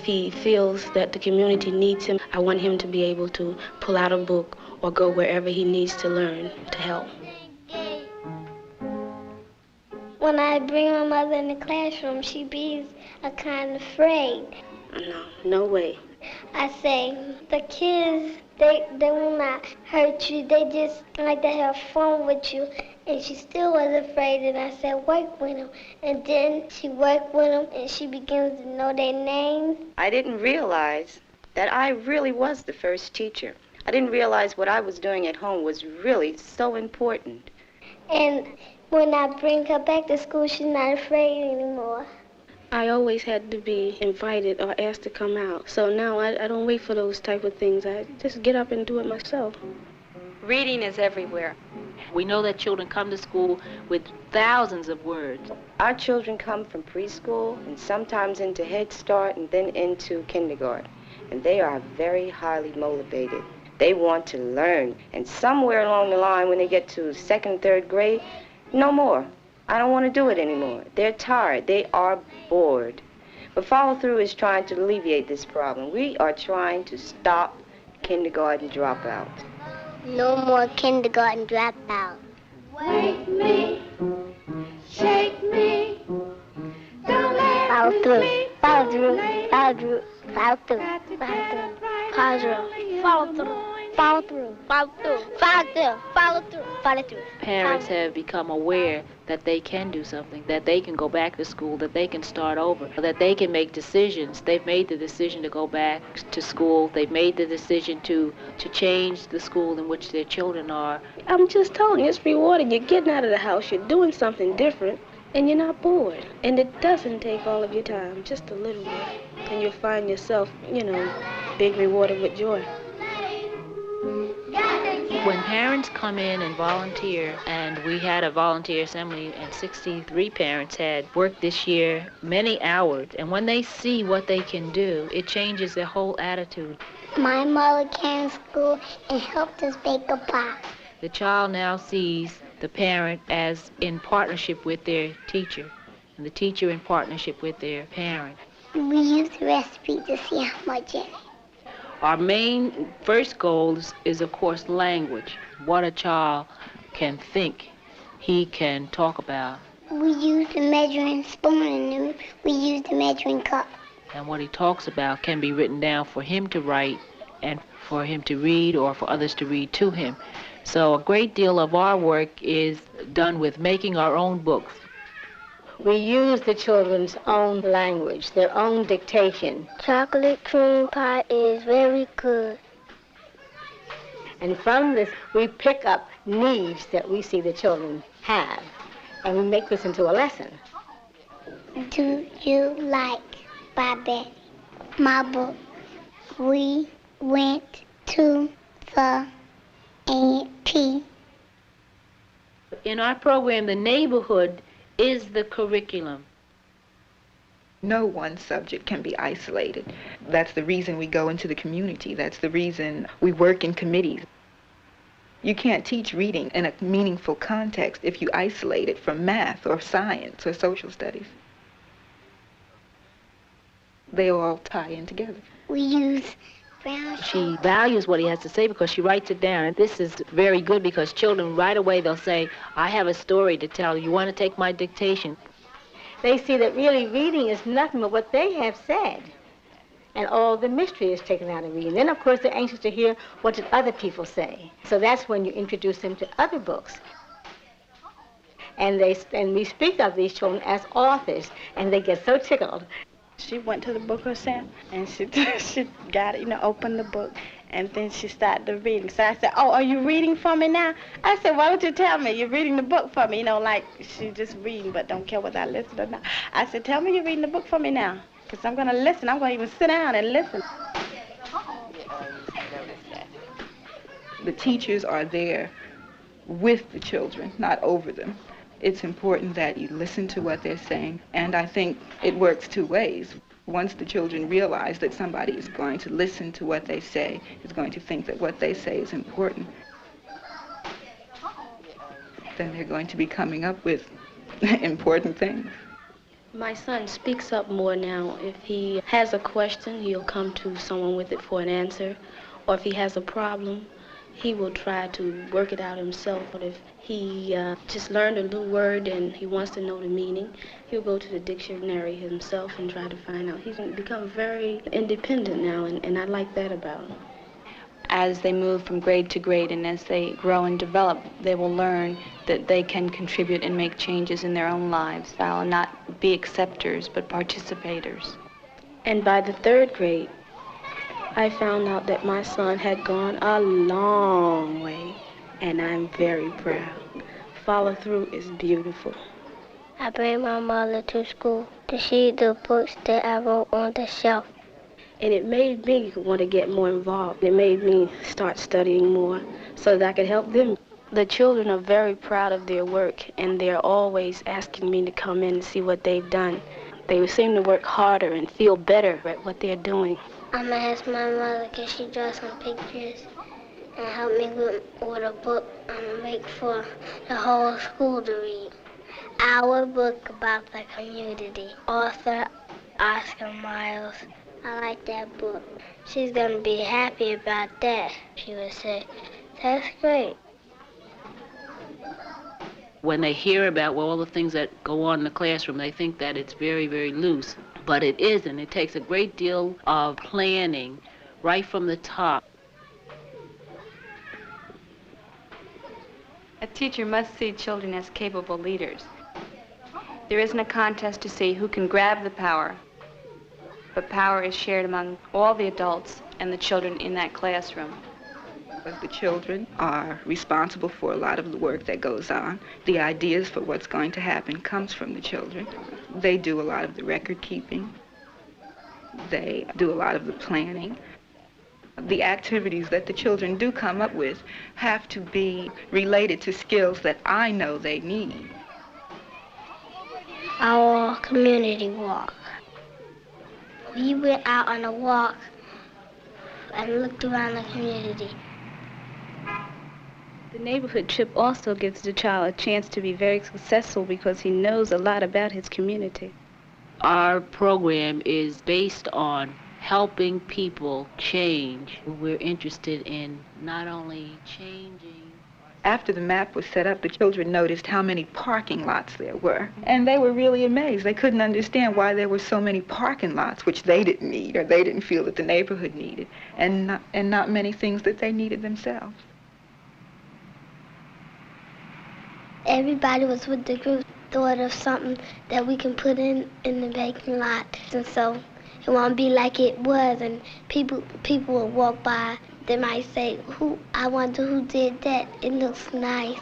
he feels that the community needs him, I want him to be able to pull out a book or go wherever he needs to learn to help. When I bring my mother in the classroom, she be a kind of afraid. No way. I say, the kids, they will not hurt you. They just like to have fun with you. And she still was afraid, and I said, work with them. And then she worked with them, and she begins to know their names. I didn't realize that I really was the first teacher. I didn't realize what I was doing at home was really so important. And when I bring her back to school, she's not afraid anymore. I always had to be invited or asked to come out. So now I don't wait for those type of things. I just get up and do it myself. Reading is everywhere. We know that children come to school with thousands of words. Our children come from preschool and sometimes into Head Start and then into kindergarten. And they are very highly motivated. They want to learn. And somewhere along the line when they get to second, third grade, no more. I don't want to do it anymore. They're tired. They are bored. But Follow Through is trying to alleviate this problem. We are trying to stop kindergarten dropout. No more kindergarten dropout. Wake me, shake me, don't let Follow through, me follow through, follow through, follow through, follow through, follow through, follow through, follow through, follow through, follow through, follow through. Parents have become aware that they can do something, that they can go back to school, that they can start over, that they can make decisions. They've made the decision to go back to school. They've made the decision to change the school in which their children are. I'm just telling you, it's rewarding. You're getting out of the house, you're doing something different, and you're not bored. And it doesn't take all of your time, just a little bit. And you'll find yourself, being rewarded with joy. When parents come in and volunteer, and we had a volunteer assembly and 63 parents had worked this year many hours, and when they see what they can do, it changes their whole attitude. My mother came to school and helped us bake a pie. The child now sees the parent as in partnership with their teacher, and the teacher in partnership with their parent. We use the recipe to see how much in it. Our main first goal is, of course, language. What a child can think, he can talk about. We use the measuring spoon and we use the measuring cup. And what he talks about can be written down for him to write and for him to read or for others to read to him. So a great deal of our work is done with making our own books. We use the children's own language, their own dictation. Chocolate cream pie is very good. And from this, we pick up needs that we see the children have, and we make this into a lesson. Do you like, by Betty, my book? We went to the A.P. In our program, the neighborhood is the curriculum. No one subject can be isolated. That's the reason we go into the community. That's the reason we work in committees. You can't teach reading in a meaningful context if you isolate it from math or science or social studies. They all tie in together. We use She values what he has to say because she writes it down. And this is very good because children right away, they'll say, I have a story to tell. You want to take my dictation? They see that really reading is nothing but what they have said. And all the mystery is taken out of reading. Then, of course, they're anxious to hear what did other people say. So that's when you introduce them to other books. And we speak of these children as authors, and they get so tickled. She went to the book herself, and she got it, opened the book, and then she started reading. So I said, oh, are you reading for me now? I said, why don't you tell me you're reading the book for me? Like she just reading but don't care whether I listen or not. I said, tell me you're reading the book for me now, because I'm going to listen. I'm going to even sit down and listen. The teachers are there with the children, not over them. It's important that you listen to what they're saying, and I think it works two ways. Once the children realize that somebody is going to listen to what they say, is going to think that what they say is important, then they're going to be coming up with important things. My son speaks up more now. If he has a question, he'll come to someone with it for an answer. Or if he has a problem, he will try to work it out himself. But if he just learned a new word and he wants to know the meaning, he'll go to the dictionary himself and try to find out. He's become very independent now, and I like that about him. As they move from grade to grade and as they grow and develop, they will learn that they can contribute and make changes in their own lives. They'll not be acceptors, but participators. And by the 3rd grade, I found out that my son had gone a long way, and I'm very proud. Follow through is beautiful. I bring my mother to school to see the books that I wrote on the shelf. And it made me want to get more involved. It made me start studying more so that I could help them. The children are very proud of their work, and they're always asking me to come in and see what they've done. They seem to work harder and feel better at what they're doing. I'm going to ask my mother, can she draw some pictures and help me with a book I'm going to make for the whole school to read. Our book about the community. Author Oscar Miles. I like that book. She's going to be happy about that. She would say, that's great. When they hear about all the things that go on in the classroom, they think that it's very, very loose. But it isn't. It takes a great deal of planning right from the top. A teacher must see children as capable leaders. There isn't a contest to see who can grab the power, but power is shared among all the adults and the children in that classroom. The children are responsible for a lot of the work that goes on. The ideas for what's going to happen comes from the children. They do a lot of the record keeping. They do a lot of the planning. The activities that the children do come up with have to be related to skills that I know they need. Our community walk. We went out on a walk and looked around the community. The neighborhood trip also gives the child a chance to be very successful because he knows a lot about his community. Our program is based on helping people change. We're interested in not only changing. After the map was set up, the children noticed how many parking lots there were. And they were really amazed. They couldn't understand why there were so many parking lots, which they didn't need, or they didn't feel that the neighborhood needed, and not many things that they needed themselves. Everybody was with the group, thought of something that we can put in the parking lot. And so it won't be like it was, and people will walk by. They might say, I wonder who did that. It looks nice.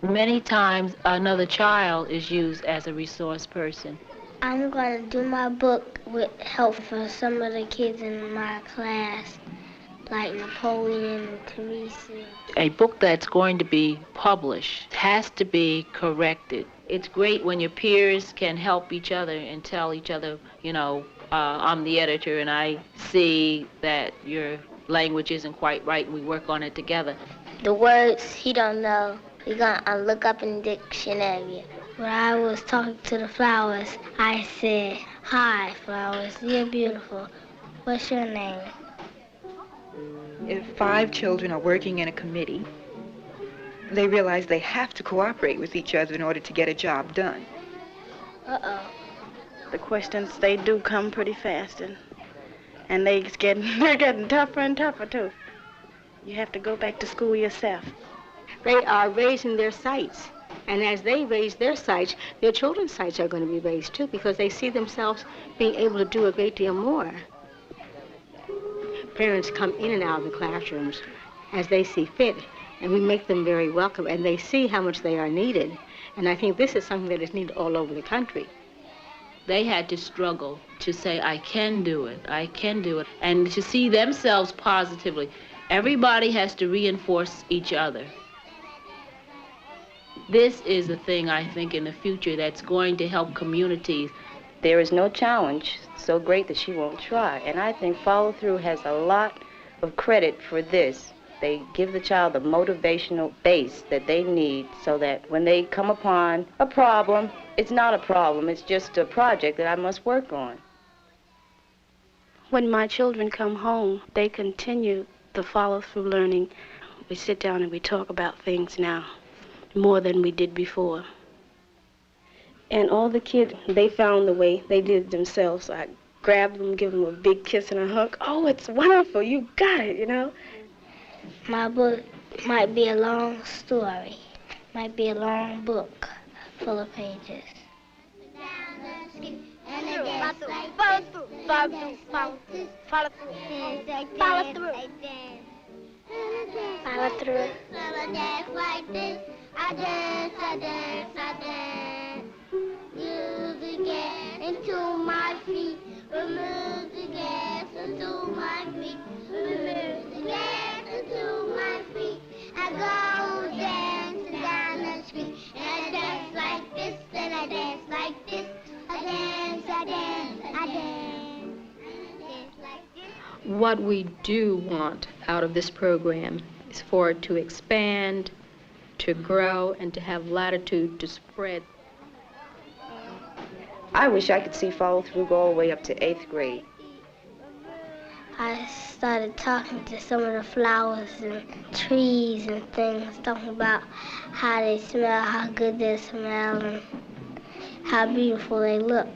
Many times another child is used as a resource person. I'm going to do my book with help from some of the kids in my class, like Napoleon and Teresa. A book that's going to be published has to be corrected. It's great when your peers can help each other and tell each other, I'm the editor and I see that your language isn't quite right and we work on it together. The words he don't know, we're going to look up in the dictionary. When I was talking to the flowers, I said, "Hi, flowers, you're beautiful. What's your name?" If 5 children are working in a committee, they realize they have to cooperate with each other in order to get a job done. Uh-oh. The questions, they do come pretty fast, and they're getting tougher and tougher, too. You have to go back to school yourself. They are raising their sights. And as they raise their sights, their children's sights are going to be raised, too, because they see themselves being able to do a great deal more. Parents come in and out of the classrooms as they see fit, and we make them very welcome, and they see how much they are needed. And I think this is something that is needed all over the country. They had to struggle to say, I can do it, and to see themselves positively. Everybody has to reinforce each other. This is the thing, I think, in the future that's going to help communities. There is no challenge so great that she won't try, and I think Follow Through has a lot of credit for this, They give the child the motivational base that they need so that when they come upon a problem, it's not a problem, it's just a project that I must work on. When my children come home, they continue the follow-through learning. We sit down and we talk about things now more than we did before. And all the kids, they found the way, they did it themselves. So I grabbed them, give them a big kiss and a hug. Oh, it's wonderful, you got it, you know. My book might be a long story, might be a long book full of pages. Follow through. Follow through. I dance. Music into my feet. Remove the gas into my feet. Remove the gas into my feet. I go dancing down the street. And I dance like this, and I dance like this. I dance like this. What we do want out of this program is for it to expand, to grow, and to have latitude to spread. I wish I could see follow-through go all the way up to 8th grade. I started talking to some of the flowers and trees and things, talking about how they smell, how good they smell, and how beautiful they look.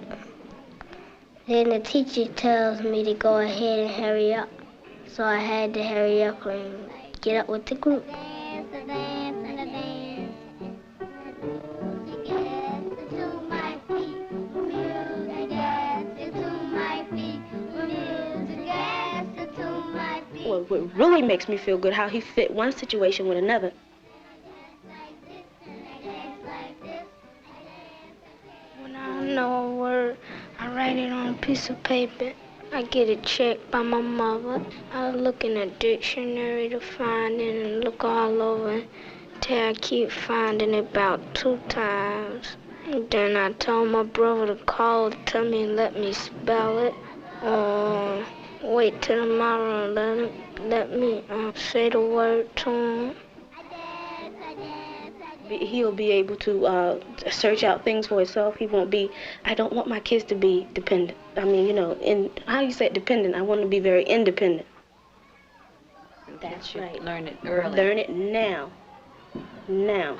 Then the teacher tells me to go ahead and hurry up. So I had to hurry up and get up with the group. Well, what really makes me feel good, how he fit one situation with another. When I don't know a word, I write it on a piece of paper. I get it checked by my mother. I look in a dictionary to find it and look all over till I keep finding it about 2 times. And then I told my brother to call to me and let me spell it. Or wait till tomorrow and let me say the word to him. He'll be able to search out things for himself. He won't be, I don't want my kids to be dependent. I mean, you know, how you say dependent? I want to be very independent. That's right. Learn it early. Learn it now. Now.